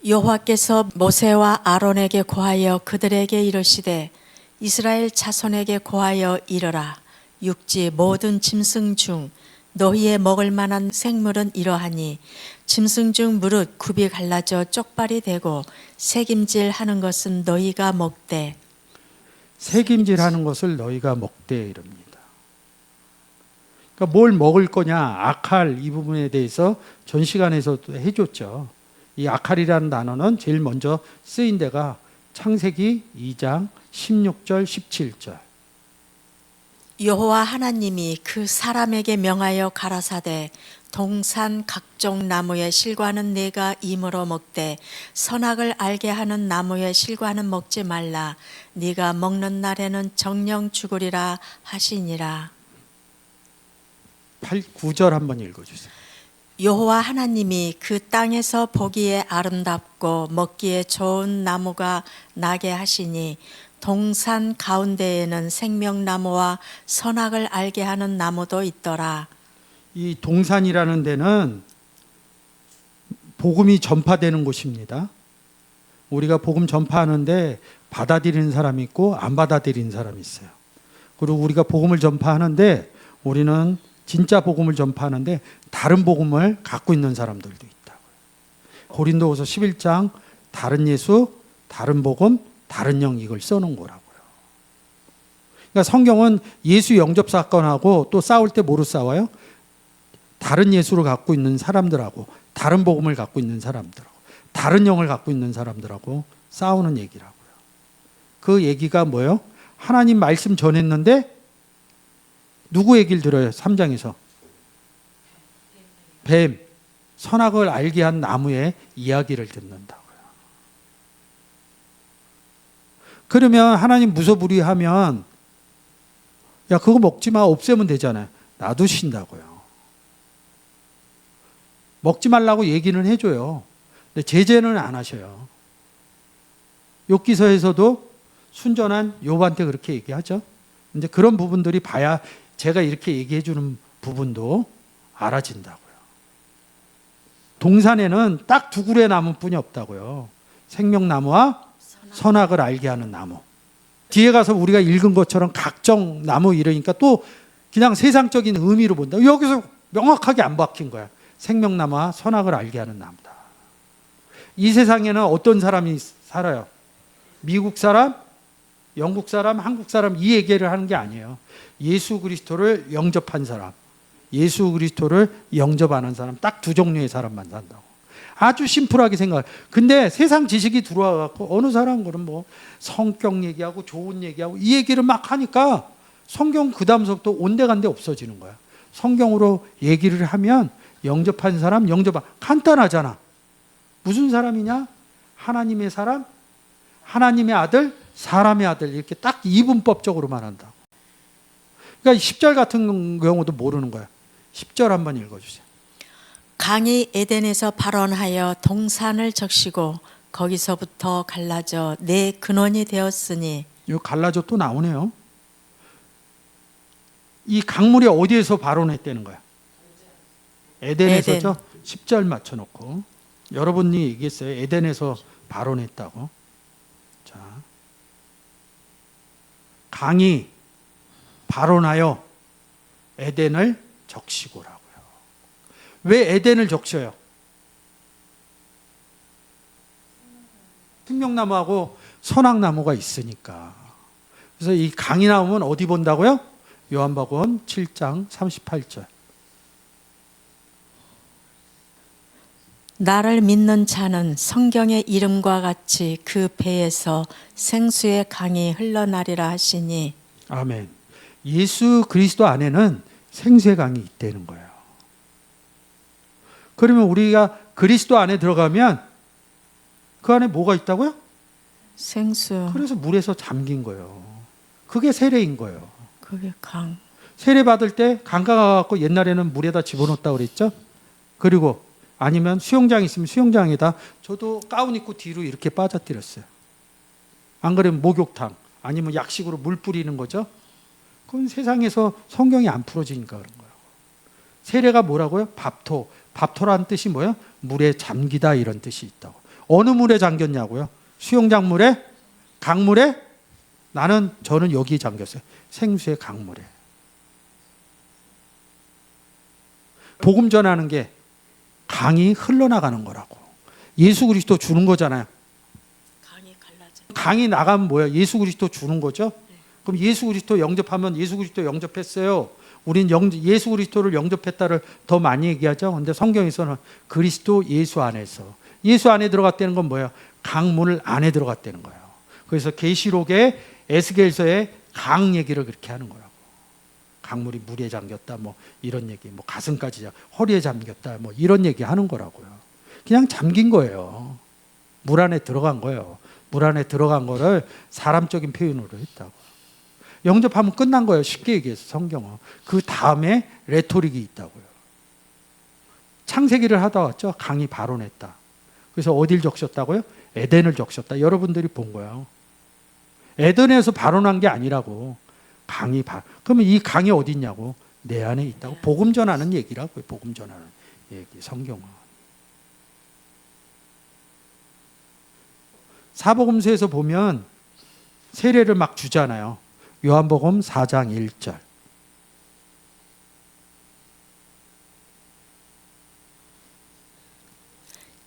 여호와께서 모세와 아론에게 고하여 그들에게 이르시되 이스라엘 자손에게 고하여 이르라. 육지 모든 짐승 중 너희의 먹을 만한 생물은 이러하니 짐승 중 무릇 굽이 갈라져 쪽발이 되고 새김질 하는 것은 너희가 먹되. 새김질하는 것을 너희가 먹되 이럽니다. 그러니까 뭘 먹을 거냐, 아칼 이 부분에 대해서 전 시간에서도 해줬죠. 이 아칼이라는 단어는 제일 먼저 쓰인 데가 창세기 2장 16절 17절. 여호와 하나님이 그 사람에게 명하여 가라사대 동산 각종 나무의 실과는 네가 임으로 먹되 선악을 알게 하는 나무의 실과는 먹지 말라. 네가 먹는 날에는 정령 죽으리라 하시니라. 9절 한번 읽어주세요. 여호와 하나님이 그 땅에서 보기에 아름답고 먹기에 좋은 나무가 나게 하시니 동산 가운데에는 생명나무와 선악을 알게 하는 나무도 있더라. 이 동산이라는 데는 복음이 전파되는 곳입니다. 우리가 복음 전파하는데 받아들이는 사람이 있고 안 받아들이는 사람이 있어요. 그리고 우리가 복음을 전파하는데 우리는 진짜 복음을 전파하는데 다른 복음을 갖고 있는 사람들도 있다고요. 고린도후서 11장 다른 예수, 다른 복음, 다른 영 이걸 써놓은 거라고요. 그러니까 성경은 예수 영접 사건하고 또 싸울 때 뭐로 싸워요? 다른 예수를 갖고 있는 사람들하고 다른 복음을 갖고 있는 사람들하고 다른 영을 갖고 있는 사람들하고 싸우는 얘기라고요. 그 얘기가 뭐예요? 하나님 말씀 전했는데 누구 얘기를 들어요? 3장에서 뱀, 선악을 알게 한 나무의 이야기를 듣는다고요. 그러면 하나님 무소불위하면 야 그거 먹지 마, 없애면 되잖아요. 놔두신다고요. 먹지 말라고 얘기는 해줘요. 근데 제재는 안 하셔요. 욥기서에서도 순전한 욥한테 그렇게 얘기하죠. 근데 그런 부분들이 봐야 제가 이렇게 얘기해 주는 부분도 알아진다고요. 동산에는 딱 두 그루의 나무뿐이 없다고요. 생명나무와 선악을 알게 하는 나무. 뒤에 가서 우리가 읽은 것처럼 각종 나무 이러니까 또 그냥 세상적인 의미로 본다. 여기서 명확하게 안 박힌 거야. 생명나무와 선악을 알게 하는 나무다. 이 세상에는 어떤 사람이 살아요? 미국 사람, 영국 사람, 한국 사람 이 얘기를 하는 게 아니에요. 예수 그리스도를 영접한 사람, 예수 그리스도를 영접하는 사람, 딱 두 종류의 사람만 산다고. 아주 심플하게 생각해요. 근데 세상 지식이 들어와갖고 어느 사람은 뭐 성격 얘기하고 좋은 얘기하고 이 얘기를 막 하니까 성경 그 다음서부터 온데간데 없어지는 거야. 성경으로 얘기를 하면 영접한 사람, 간단하잖아. 무슨 사람이냐? 하나님의 사람, 하나님의 아들, 사람의 아들 이렇게 딱 이분법적으로만 한다고. 그러니까 10절 같은 경우도 모르는 거야. 10절 한번 읽어주세요. 강이 에덴에서 발원하여 동산을 적시고 거기서부터 갈라져 내 근원이 되었으니. 이 갈라져 또 나오네요. 이 강물이 어디에서 발원했다는 거야? 에덴에서죠. 10절 맞춰놓고 여러분이 얘기했어요. 에덴에서 발원했다고. 자, 강이 발원하여 에덴을 적시고라고요. 왜 에덴을 적셔요? 생명나무하고 선악나무가 있으니까. 그래서 이 강이 나오면 어디 본다고요? 요한복음 7장 38절. 나를 믿는 자는 성경의 이름과 같이 그 배에서 생수의 강이 흘러나리라 하시니. 아멘. 예수 그리스도 안에는 생수의 강이 있다는 거예요. 그러면 우리가 그리스도 안에 들어가면 그 안에 뭐가 있다고요? 생수. 그래서 물에서 잠긴 거예요. 그게 세례인 거예요. 그게 강. 세례 받을 때 강가 가갖고 옛날에는 물에다 집어넣었다고 그랬죠. 그리고 아니면 수영장 있으면 수영장에다 저도 가운 입고 뒤로 이렇게 빠져뜨렸어요. 안 그러면 목욕탕 아니면 약식으로 물 뿌리는 거죠. 그건 세상에서 성경이 안 풀어지니까 그런 거예요. 세례가 뭐라고요? 밥토. 밥토라는 뜻이 뭐예요? 물에 잠기다 이런 뜻이 있다고. 어느 물에 잠겼냐고요? 수영장물에? 강물에? 저는 여기 잠겼어요. 생수의 강물에. 복음 전하는 게 강이 흘러나가는 거라고. 예수 그리스도 주는 거잖아요. 강이 나가면 뭐야? 예수 그리스도 주는 거죠. 그럼 예수 그리스도 영접하면 예수 그리스도 영접했어요. 우린 예수 그리스도를 영접했다를 더 많이 얘기하죠. 근데 성경에서는 그리스도 예수 안에서, 예수 안에 들어갔다는 건 뭐예요? 강문을 안에 들어갔다는 거예요. 그래서 계시록에 에스겔서에 강 얘기를 그렇게 하는 거라고. 강물이 물에 잠겼다, 뭐 이런 얘기, 뭐 가슴까지 허리에 잠겼다, 뭐 이런 얘기 하는 거라고요. 그냥 잠긴 거예요. 물 안에 들어간 거예요. 물 안에 들어간 거를 사람적인 표현으로 했다고. 영접하면 끝난 거예요. 쉽게 얘기해서 성경은. 그 다음에 레토릭이 있다고요. 창세기를 하다 왔죠. 강이 발원했다. 그래서 어딜 적셨다고요? 에덴을 적셨다. 여러분들이 본 거예요. 에덴에서 발원한 게 아니라고. 그러면 이 강이 어디 있냐고? 내 안에 있다고. 복음 전하는 얘기라고요. 복음 전하는 얘기. 성경은. 사복음서에서 보면 세례를 막 주잖아요. 요한복음 4장 1절.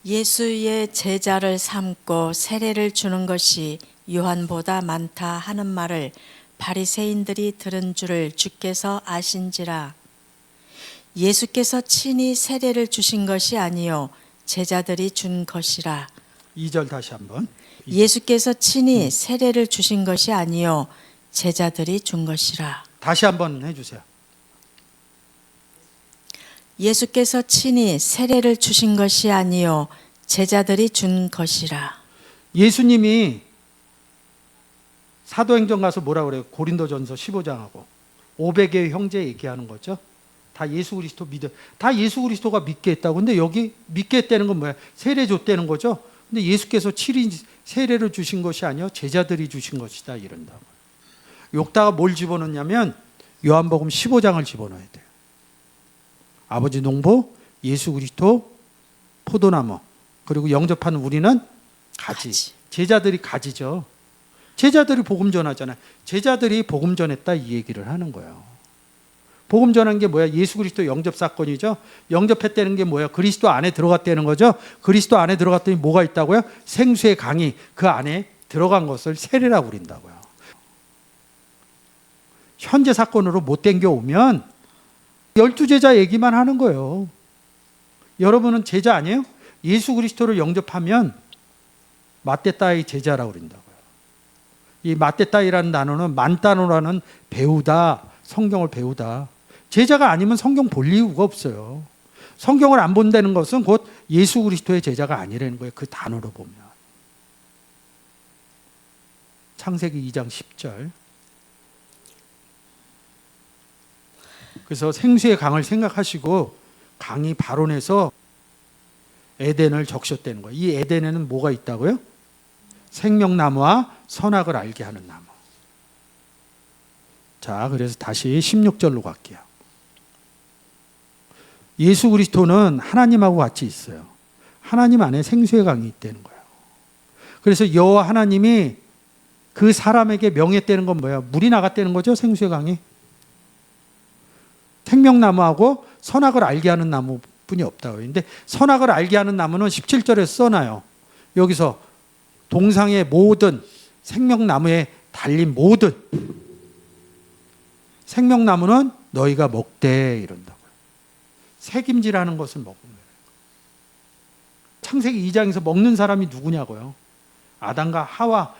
예수의 제자를 삼고 세례를 주는 것이 요한보다 많다 하는 말을 바리새인들이 들은 줄을 주께서 아신지라. 예수께서 친히 세례를 주신 것이 아니요 제자들이 준 것이라. 2절 다시 한번. 예수께서 친히 세례를 주신 것이 아니요 제자들이 준 것이라. 다시 한번 해주세요. 예수께서 친히 세례를 주신 것이 아니요 제자들이 준 것이라. 예수님이 사도행전 가서 뭐라 그래요? 고린도전서 15장하고 500의 형제 얘기하는 거죠. 다 예수 그리스도 다 예수 그리스도가 믿게 했다고. 근데 여기 믿게 했다는 건 뭐야? 세례 줬다는 거죠. 근데 예수께서 친히 세례를 주신 것이 아니요 제자들이 주신 것이다 이런다고. 욕다가 뭘 집어넣냐면 요한복음 15장을 집어넣어야 돼요. 아버지 농부, 예수 그리스도, 포도나무, 그리고 영접하는 우리는 가지. 제자들이 가지죠. 제자들이 복음 전하잖아요. 제자들이 복음 전했다 이 얘기를 하는 거예요. 복음 전한 게 뭐야? 예수 그리스도 영접 사건이죠. 영접했다는 게 뭐야? 그리스도 안에 들어갔다는 거죠. 그리스도 안에 들어갔더니 뭐가 있다고요? 생수의 강이 그 안에 들어간 것을 세례라고 그린다고요. 현재 사건으로 못 땡겨오면 12제자 얘기만 하는 거예요. 여러분은 제자 아니에요? 예수 그리스도를 영접하면 마떼따이 제자라고 그런다고요. 이 마떼따이라는 단어는 만단어라는 배우다, 성경을 배우다. 제자가 아니면 성경 볼 이유가 없어요. 성경을 안 본다는 것은 곧 예수 그리스도의 제자가 아니라는 거예요. 그 단어로 보면. 창세기 2장 10절. 그래서 생수의 강을 생각하시고 강이 발원해서 에덴을 적셨다는 거예요. 이 에덴에는 뭐가 있다고요? 생명나무와 선악을 알게 하는 나무. 자, 그래서 다시 16절로 갈게요. 예수 그리스도는 하나님하고 같이 있어요. 하나님 안에 생수의 강이 있다는 거예요. 그래서 여호와 하나님이 그 사람에게 명했다는 건 뭐예요? 물이 나갔다는 거죠, 생수의 강이. 생명나무하고 선악을 알게 하는 나무뿐이 없다고. 근데 선악을 알게 하는 나무는 17절에 써놔요. 여기서 동상의 모든 생명나무에 달린 모든 생명나무는 너희가 먹되 이런다고요. 새김질하는 것을 먹으면. 창세기 2장에서 먹는 사람이 누구냐고요. 아담과 하와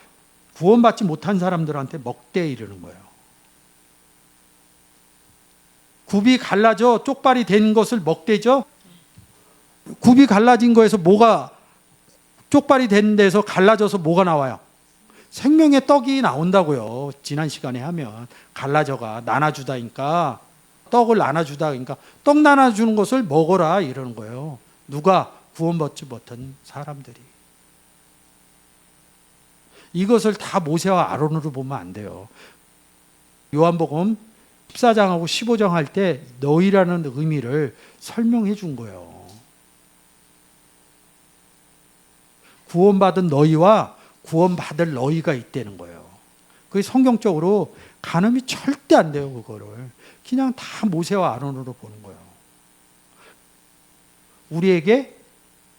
구원받지 못한 사람들한테 먹되 이러는 거예요. 굽이 갈라져 쪽발이 된 것을 먹되죠. 굽이 갈라진 거에서 뭐가 쪽발이 된 데서 갈라져서 뭐가 나와요? 생명의 떡이 나온다고요. 지난 시간에 하면 갈라져가 나눠주다니까 떡을 나눠주다 그러니까 떡 나눠주는 것을 먹어라 이러는 거예요. 누가? 구원받지 못한 사람들이. 이것을 다 모세와 아론으로 보면 안 돼요. 요한복음 14장하고 15장 할 때 너희라는 의미를 설명해 준 거예요. 구원받은 너희와 구원받을 너희가 있다는 거예요. 그게 성경적으로 간음이 절대 안 돼요. 그거를 그냥 다 모세와 아론으로 보는 거예요. 우리에게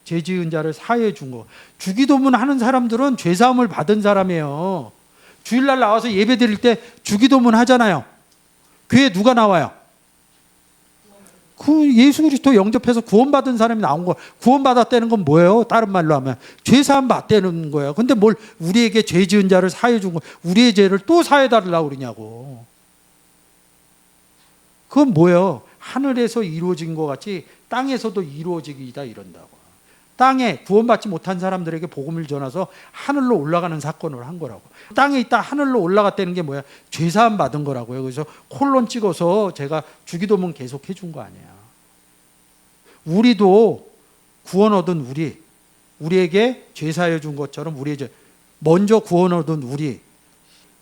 죄 지은 자를 사해해 준 거. 주기도문 하는 사람들은 죄사함을 받은 사람이에요. 주일날 나와서 예배 드릴 때 주기도문 하잖아요. 교회에 누가 나와요? 그 예수 그리스도 영접해서 구원받은 사람이 나온 거. 구원받았다는 건 뭐예요? 다른 말로 하면 죄사함 받다는 거예요. 근데 뭘 우리에게 죄 지은 자를 사해 준 거. 우리의 죄를 또 사해 달라고 그러냐고. 그건 뭐예요? 하늘에서 이루어진 것 같이 땅에서도 이루어지기다 이런다고. 땅에 구원받지 못한 사람들에게 복음을 전해서 하늘로 올라가는 사건을 한 거라고. 땅에 있다 하늘로 올라갔다는 게 뭐야? 죄사함 받은 거라고요. 그래서 콜론 찍어서 제가 주기도문 계속 해준 거 아니야. 우리도 구원 얻은 우리에게 죄사해 준 것처럼 우리의 죄, 먼저 구원 얻은 우리,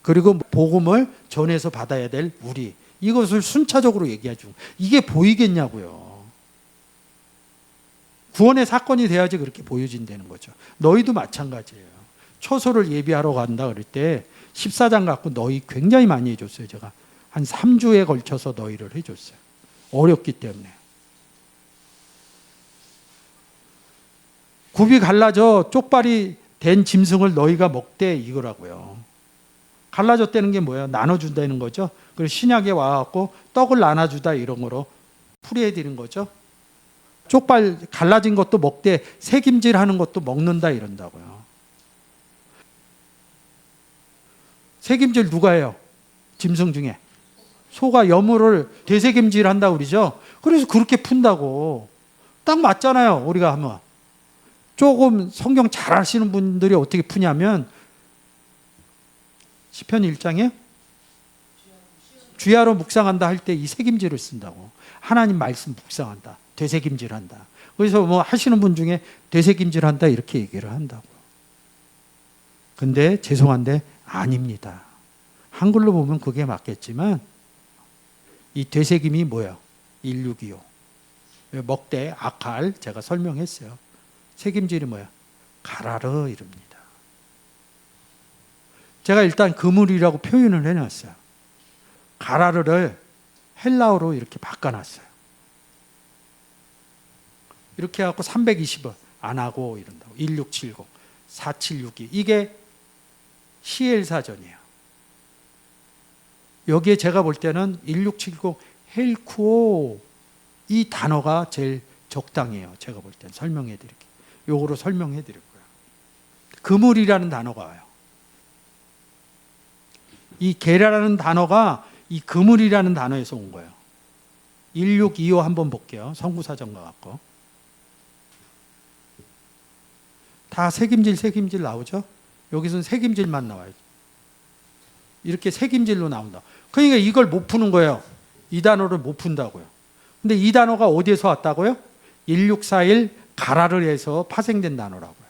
그리고 복음을 전해서 받아야 될 우리, 이것을 순차적으로 얘기해 준. 이게 보이겠냐고요. 구원의 사건이 돼야지 그렇게 보여진다는 거죠. 너희도 마찬가지예요. 초소를 예비하러 간다 그럴 때 14장 갖고 너희 굉장히 많이 해줬어요. 제가 한 3주에 걸쳐서 너희를 해줬어요. 어렵기 때문에. 굽이 갈라져 쪽발이 된 짐승을 너희가 먹되 이거라고요. 갈라졌다는 게 뭐예요? 나눠준다는 거죠. 그리고 신약에 와갖고 떡을 나눠주다 이런 거로 풀이해드리는 거죠. 쪽발 갈라진 것도 먹되 새김질 하는 것도 먹는다 이런다고요. 새김질 누가 해요? 짐승 중에. 소가 여물을 되새김질 한다고 그러죠. 그래서 그렇게 푼다고. 딱 맞잖아요. 우리가 하면. 조금 성경 잘 아시는 분들이 어떻게 푸냐면 시편 1장에 주야로 묵상한다 할 때 이 새김질을 쓴다고. 하나님 말씀 묵상한다. 되새김질한다. 그래서 뭐 하시는 분 중에 되새김질한다 이렇게 얘기를 한다고. 근데 죄송한데 아닙니다. 한글로 보면 그게 맞겠지만 이 되새김이 뭐예요? 1625. 먹되 아칼 제가 설명했어요. 새김질이 뭐야? 가라르 이릅니다. 제가 일단 그물이라고 표현을 해놨어요. 가라르를 헬라어로 이렇게 바꿔놨어요. 이렇게 해갖고 320을 안 하고 이런다고. 1670, 4762. 이게 시엘 사전이에요. 여기에 제가 볼 때는 1670 헬쿠오 이 단어가 제일 적당해요. 제가 볼 때는 설명해 드릴게요. 요거로 설명해 드릴 거예요. 그물이라는 단어가 와요. 이 게라라는 단어가 이 그물이라는 단어에서 온 거예요. 1625 한번 볼게요. 성구사전과 같고. 다 새김질 나오죠? 여기서는 새김질만 나와요. 이렇게 새김질로 나온다. 그러니까 이걸 못 푸는 거예요. 이 단어를 못 푼다고요. 근데 이 단어가 어디에서 왔다고요? 1641 가라르에서 파생된 단어라고요.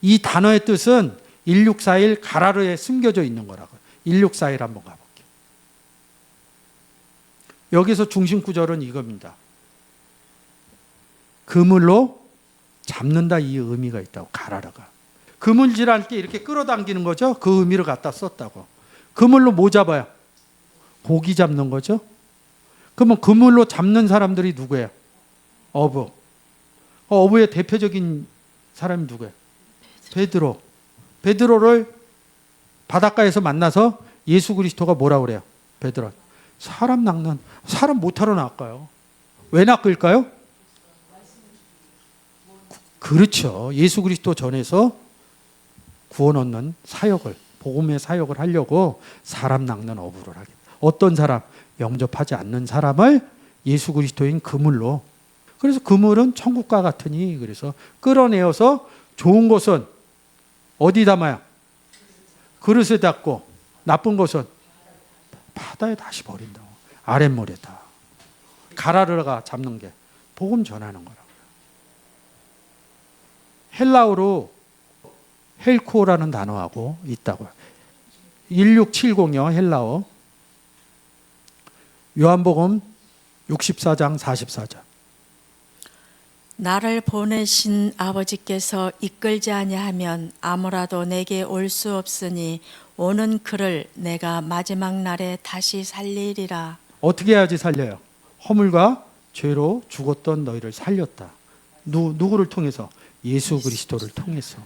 이 단어의 뜻은 1641 가라르에 숨겨져 있는 거라고요. 1641 한번 가볼게요. 여기서 중심 구절은 이겁니다. 그물로 잡는다 이 의미가 있다고. 가라르가 그물질할 때 이렇게 끌어당기는 거죠. 그 의미를 갖다 썼다고. 그물로 뭐 잡아요? 고기 잡는 거죠. 그러면 그물로 잡는 사람들이 누구예요? 어부. 어부의 대표적인 사람이 누구예요? 베드로. 베드로를 바닷가에서 만나서 예수 그리스도가 뭐라고 그래요? 베드로, 사람 낚는, 사람 못하러 낚아요. 왜 낚을까요? 그렇죠. 예수 그리스도 전에서 구원 얻는 사역을, 복음의 사역을 하려고 사람 낚는 어부를 하겠다. 어떤 사람? 영접하지 않는 사람을 예수 그리스도인 그물로. 그래서 그물은 천국과 같으니, 그래서 끌어내어서 좋은 것은 어디 담아요? 그릇에 담고, 나쁜 것은 바다에 다시 버린다고. 아랫물에다. 가라르가 잡는 게 복음 전하는 거라고요. 헬라어로 헬코라는 단어하고 있다고요. 1670요, 헬라어. 요한복음 64장 44절. 나를 보내신 아버지께서 이끌지 아니하면 아무라도 내게 올 수 없으니 오는 그를 내가 마지막 날에 다시 살리리라. 어떻게 해야지 살려요? 허물과 죄로 죽었던 너희를 살렸다. 누구를 통해서? 예수 그리스도를 통해서.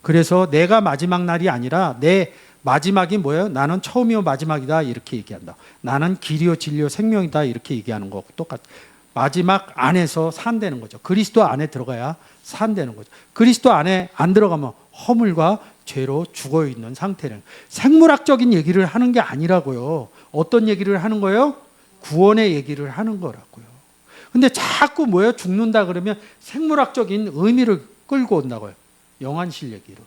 그래서 내가 마지막 날이 아니라 내 마지막이 뭐예요? 나는 처음이요 마지막이다 이렇게 얘기한다. 나는 길이요 진리요 생명이다 이렇게 얘기하는 거고 똑같아. 마지막 안에서 산다는 거죠. 그리스도 안에 들어가야 산다는 거죠. 그리스도 안에 안 들어가면 허물과 죄로 죽어 있는 상태는 생물학적인 얘기를 하는 게 아니라고요. 어떤 얘기를 하는 거예요? 구원의 얘기를 하는 거라고요. 근데 자꾸 뭐예요? 죽는다 그러면 생물학적인 의미를 끌고 온다고요. 영안실 얘기로.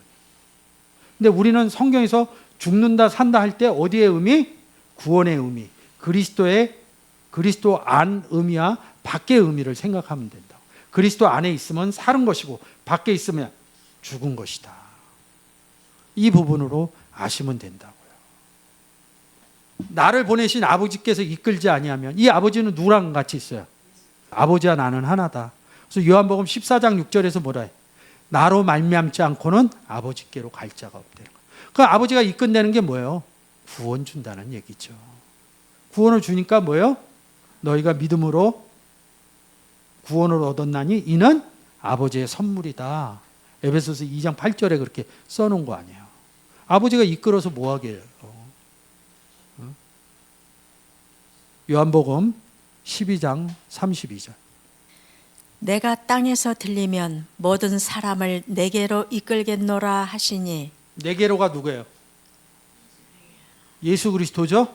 근데 우리는 성경에서 죽는다 산다 할 때 어디의 의미? 구원의 의미. 그리스도 안 의미와 밖의 의미를 생각하면 된다. 그리스도 안에 있으면 사는 것이고 밖에 있으면 죽은 것이다. 이 부분으로 아시면 된다고요. 나를 보내신 아버지께서 이끌지 아니하면 이 아버지는 누구랑 같이 있어요? 아버지와 나는 하나다. 그래서 요한복음 14장 6절에서 뭐라 해? 나로 말미암지 않고는 아버지께로 갈 자가 없다는 거예요. 그 아버지가 이끈다는 게 뭐예요? 구원 준다는 얘기죠. 구원을 주니까 뭐예요? 너희가 믿음으로 구원을 얻었나니 이는 아버지의 선물이다. 에베소서 2장 8절에 그렇게 써놓은 거 아니에요. 아버지가 이끌어서 뭐하게 해요? 요한복음 12장 32절. 내가 땅에서 들리면 모든 사람을 내게로 이끌겠노라 하시니. 내게로가 누구예요? 예수 그리스도죠?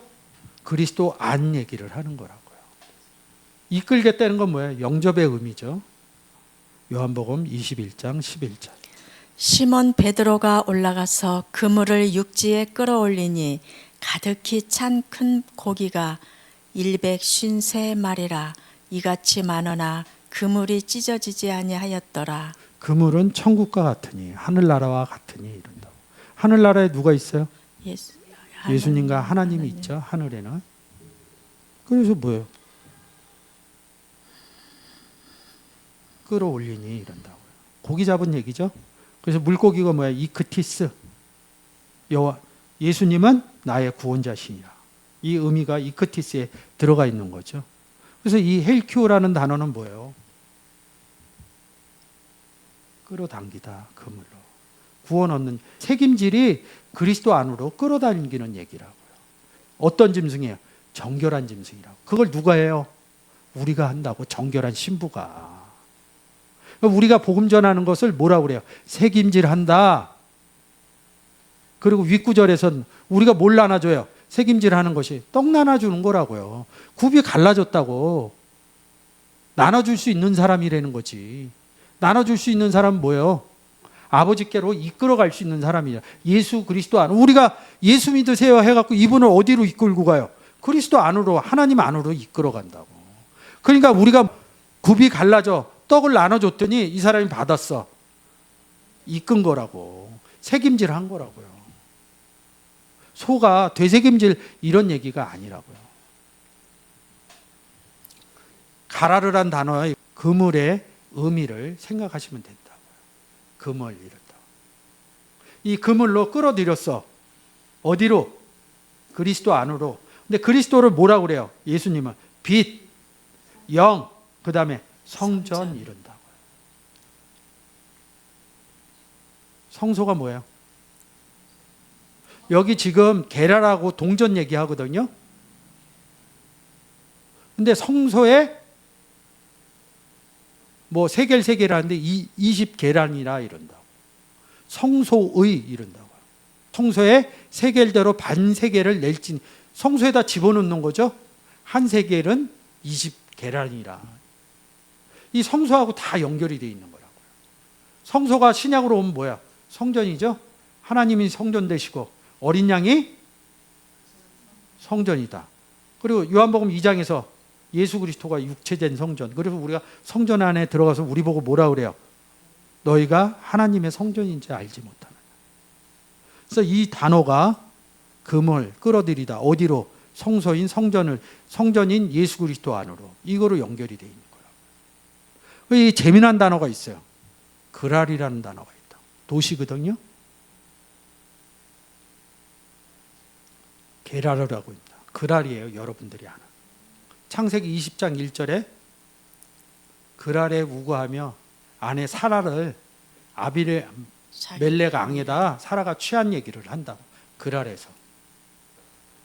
그리스도 안 얘기를 하는 거라고요. 이끌겠다는 건 뭐예요? 영접의 의미죠. 요한복음 21장 11절. 시몬 베드로가 올라가서 그물을 육지에 끌어올리니 가득히 찬 큰 고기가 153마리라 이같이 많으나 그물이 찢어지지 아니하였더라. 그물은 천국과 같으니 하늘나라와 같으니 이런다. 하늘나라에 누가 있어요? 예수님과 하나님이 있죠. 하늘에는. 그래서 뭐예요? 끌어올리니 이런다고요. 고기 잡은 얘기죠. 그래서 물고기가 뭐야? 이크티스. 여호와 예수님은 나의 구원자시니라. 이 의미가 이크티스에 들어가 있는 거죠. 그래서 이 헬키오라는 단어는 뭐예요? 끌어당기다, 그물로. 구원 얻는 책임질이 그리스도 안으로 끌어당기는 얘기라고요. 어떤 짐승이에요? 정결한 짐승이라고. 그걸 누가 해요? 우리가 한다고, 정결한 신부가. 우리가 복음 전하는 것을 뭐라고 그래요? 책임질한다. 그리고 윗구절에선 우리가 뭘 나눠줘요? 책임질하는 것이 떡 나눠주는 거라고요. 굽이 갈라졌다고. 나눠줄 수 있는 사람이라는 거지. 나눠줄 수 있는 사람은 뭐예요? 아버지께로 이끌어갈 수 있는 사람이에요. 예수 그리스도 안으로. 우리가 예수 믿으세요 해갖고 이분을 어디로 이끌고 가요? 그리스도 안으로, 하나님 안으로 이끌어간다고. 그러니까 우리가 굽이 갈라져 떡을 나눠줬더니 이 사람이 받았어. 이끈 거라고. 책임질한 거라고요. 소가 되새김질 이런 얘기가 아니라고요. 가라르란 단어의 그물의 의미를 생각하시면 된다고요. 그물 이랬다. 이 그물로 끌어들였어. 어디로? 그리스도 안으로. 근데 그리스도를 뭐라고 그래요? 예수님은 빛, 영, 그 다음에 성전 이런다고요. 성소가 뭐예요? 여기 지금 게라라고 동전 얘기하거든요. 근데 성소에 뭐 세겔라는데 20계란이라 이런다고. 성소의 이런다고. 성소에 세겔대로 반세겔을 낼지 성소에다 집어넣는 거죠. 한 세겔은 20계란이라. 이 성소하고 다 연결이 되어 있는 거라고요. 성소가 신약으로 오면 뭐야? 성전이죠. 하나님이 성전 되시고 어린 양이 성전이다. 그리고 요한복음 2장에서 예수 그리스도가 육체된 성전. 그래서 우리가 성전 안에 들어가서 우리 보고 뭐라 그래요? 너희가 하나님의 성전인지 알지 못하느냐. 그래서 이 단어가 금을 끌어들이다. 어디로? 성소인 성전을, 성전인 예수 그리스도 안으로. 이거로 연결이 되어 있는 거예요. 이 재미난 단어가 있어요. 그랄이라는 단어가 있다. 도시거든요. 게라르라고 있다. 그랄이에요. 여러분들이 아는. 창세기 20장 1절에 그랄에 우거하며 아내 사라를 아비를 멜렉 왕에다 사라가 취한 얘기를 한다고. 그랄에서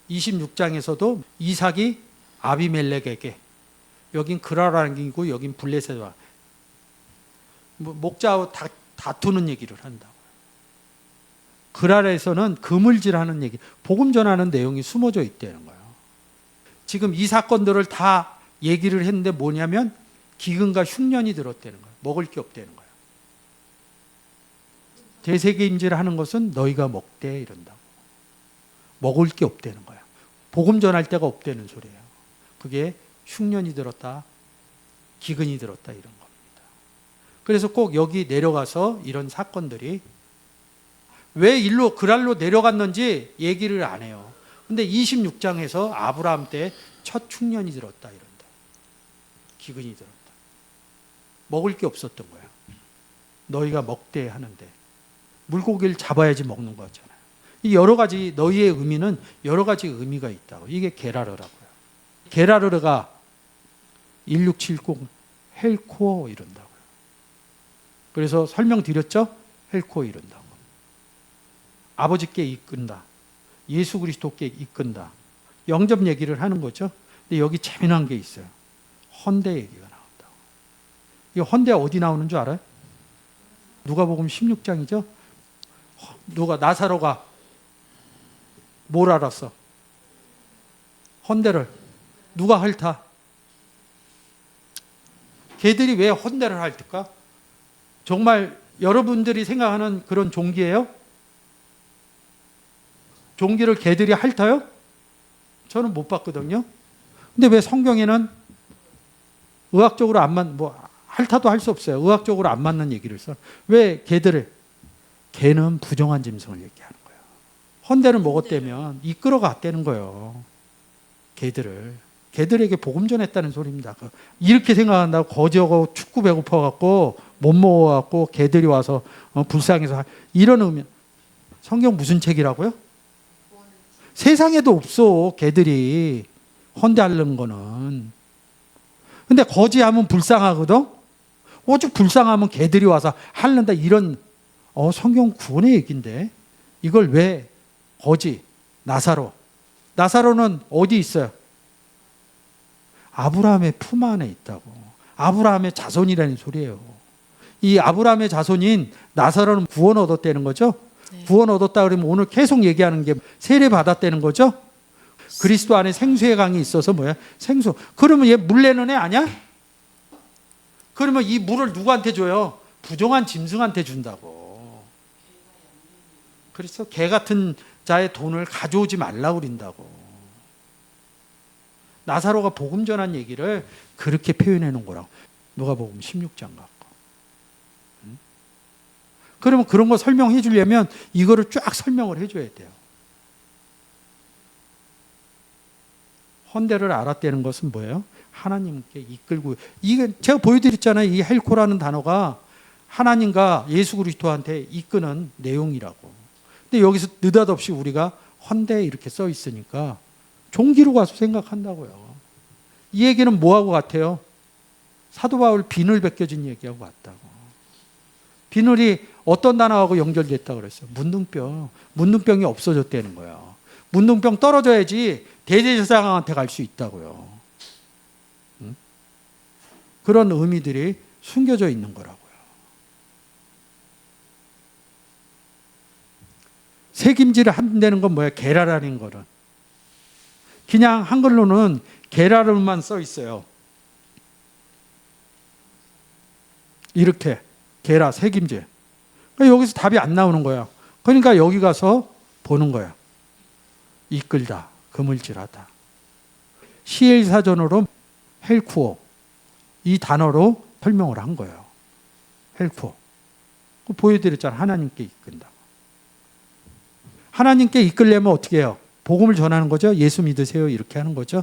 26장에서도 이삭이 아비멜렉에게, 여긴 그랄라는 게이고 여긴 블레셋와 목자와 다투는 얘기를 한다고. 그랄에서는 그물질하는 얘기, 복음 전하는 내용이 숨어져 있다는 거예요. 지금 이 사건들을 다 얘기를 했는데 뭐냐면 기근과 흉년이 들었다는 거예요. 먹을 게 없다는 거예요. 대세계임질하는 것은 너희가 먹되 이런다고. 먹을 게 없다는 거야. 복음 전할 데가 없다는 소리예요. 그게 흉년이 들었다, 기근이 들었다 이런 겁니다. 그래서 꼭 여기 내려가서 이런 사건들이 왜 일로 그랄로 내려갔는지 얘기를 안 해요. 근데 26장에서 아브라함 때 첫 흉년이 들었다 이런다. 기근이 들었다. 먹을 게 없었던 거야. 너희가 먹되 하는데 물고기를 잡아야지 먹는 거잖아요. 이 여러 가지 너희의 의미는 여러 가지 의미가 있다고. 이게 게라르라고요. 게라르가 1670 헬코어 이런다고요. 그래서 설명드렸죠? 헬코어 이런다고. 아버지께 이끈다. 예수 그리스도께 이끈다. 영접 얘기를 하는 거죠. 근데 여기 재미난 게 있어요. 헌대 얘기가 나온다고. 이 헌대 어디 나오는 줄 알아요? 누가복음 16장이죠. 누가 나사로가 뭘 알았어? 헌대를 누가 핥아? 걔들이 왜 헌대를 핥을까? 정말 여러분들이 생각하는 그런 종기예요? 종기를 걔들이 핥아요? 저는 못 봤거든요. 근데 왜 성경에는 의학적으로 안 맞는, 핥아도 할 수 없어요. 의학적으로 안 맞는 얘기를 써. 왜 걔들을? 걔는 부정한 짐승을 얘기하는 거예요. 헌대를 먹었다면 이끌어 갔다는 거예요. 걔들에게 복음 전했다는 소리입니다. 이렇게 생각한다고 거지하고 축구 배고파갖고 못 먹어갖고 걔들이 와서 불쌍해서 이런 의미. 성경 무슨 책이라고요? 세상에도 없어. 걔들이 헌대하려는 거는. 근데 거지하면 불쌍하거든. 오죽 불쌍하면 걔들이 와서 하려다 이런 성경 구원의 얘기인데 이걸 왜 거지 나사로는 어디 있어요? 아브라함의 품 안에 있다고. 아브라함의 자손이라는 소리예요. 이 아브라함의 자손인 나사로는 구원 얻었다는 거죠. 네. 구원 얻었다 그러면 오늘 계속 얘기하는 게 세례 받았다는 거죠. 그리스도 안에 생수의 강이 있어서 뭐야? 생수. 그러면 얘 물 내는 애 아니야? 그러면 이 물을 누구한테 줘요? 부정한 짐승한테 준다고. 그래서 개 같은 자의 돈을 가져오지 말라고 그린다고. 나사로가 복음 전한 얘기를 그렇게 표현해 놓은 거라고. 누가복음 16장 갖고. 그러면 그런 거 설명해 주려면 이거를 쫙 설명을 해줘야 돼요. 헌대를 알았다는 것은 뭐예요? 하나님께 이끌고. 이게 제가 보여드렸잖아요. 이 헬코라는 단어가 하나님과 예수 그리스도한테 이끄는 내용이라고. 근데 여기서 느닷없이 우리가 헌대 이렇게 써 있으니까 종기로 가서 생각한다고요. 이 얘기는 뭐하고 같아요? 사도 바울 비늘 벗겨진 얘기하고 같다고. 비늘이 어떤 단어하고 연결됐다고 그랬어요? 문둥병. 문둥병이 없어졌다는 거예요. 문둥병 떨어져야지 대제사장한테 갈 수 있다고요. 그런 의미들이 숨겨져 있는 거라고요. 새김질을 한다는 건 뭐야? 게라라는 거는. 그냥 한글로는 게라르만 써 있어요. 이렇게 게라, 새김질. 그러니까 여기서 답이 안 나오는 거야. 그러니까 여기 가서 보는 거야. 이끌다, 그물질하다. 시엘 사전으로 헬쿠어 이 단어로 설명을 한 거예요. 헬쿠어. 보여드렸잖아. 하나님께 이끈다. 하나님께 이끌려면 어떻게 해요? 복음을 전하는 거죠. 예수 믿으세요. 이렇게 하는 거죠.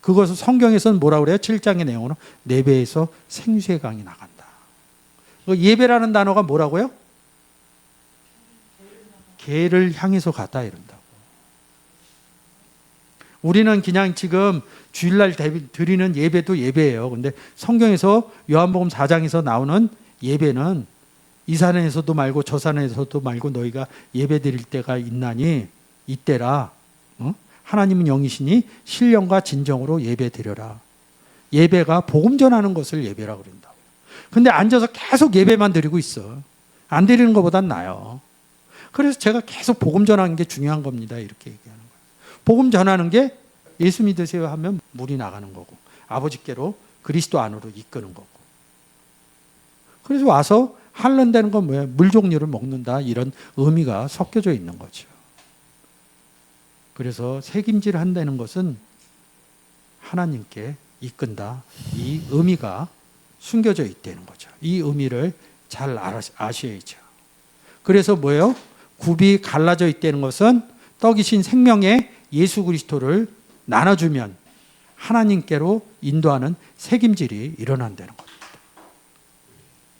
그것을 성경에서는 뭐라고 그래요? 7장의 내용으로 내 배에서 생수의 강이 나간다. 예배라는 단어가 뭐라고요? 개를 향해서 가다 이런다고. 우리는 그냥 지금 주일날 드리는 예배도 예배예요. 근데 성경에서 요한복음 4장에서 나오는 예배는 이 산에서도 말고 저 산에서도 말고 너희가 예배 드릴 때가 있나니 이때라. 하나님은 영이시니 신령과 진정으로 예배 드려라. 예배가 복음 전하는 것을 예배라고 그런다고. 근데 앉아서 계속 예배만 드리고 있어. 안 드리는 것보단 나아요. 그래서 제가 계속 복음 전하는 게 중요한 겁니다. 이렇게 얘기하는 거예요. 복음 전하는 게 예수 믿으세요 하면 물이 나가는 거고 아버지께로 그리스도 안으로 이끄는 거고. 그래서 와서 할른다는 건 뭐예요? 물 종류를 먹는다 이런 의미가 섞여져 있는 거죠. 그래서 책임질 한다는 것은 하나님께 이끈다. 이 의미가 숨겨져 있다는 거죠. 이 의미를 잘 아셔야죠. 그래서 뭐예요? 굽이 갈라져 있다는 것은 떡이신 생명의 예수 그리스도를 나눠주면 하나님께로 인도하는 책임질이 일어난다는 거죠.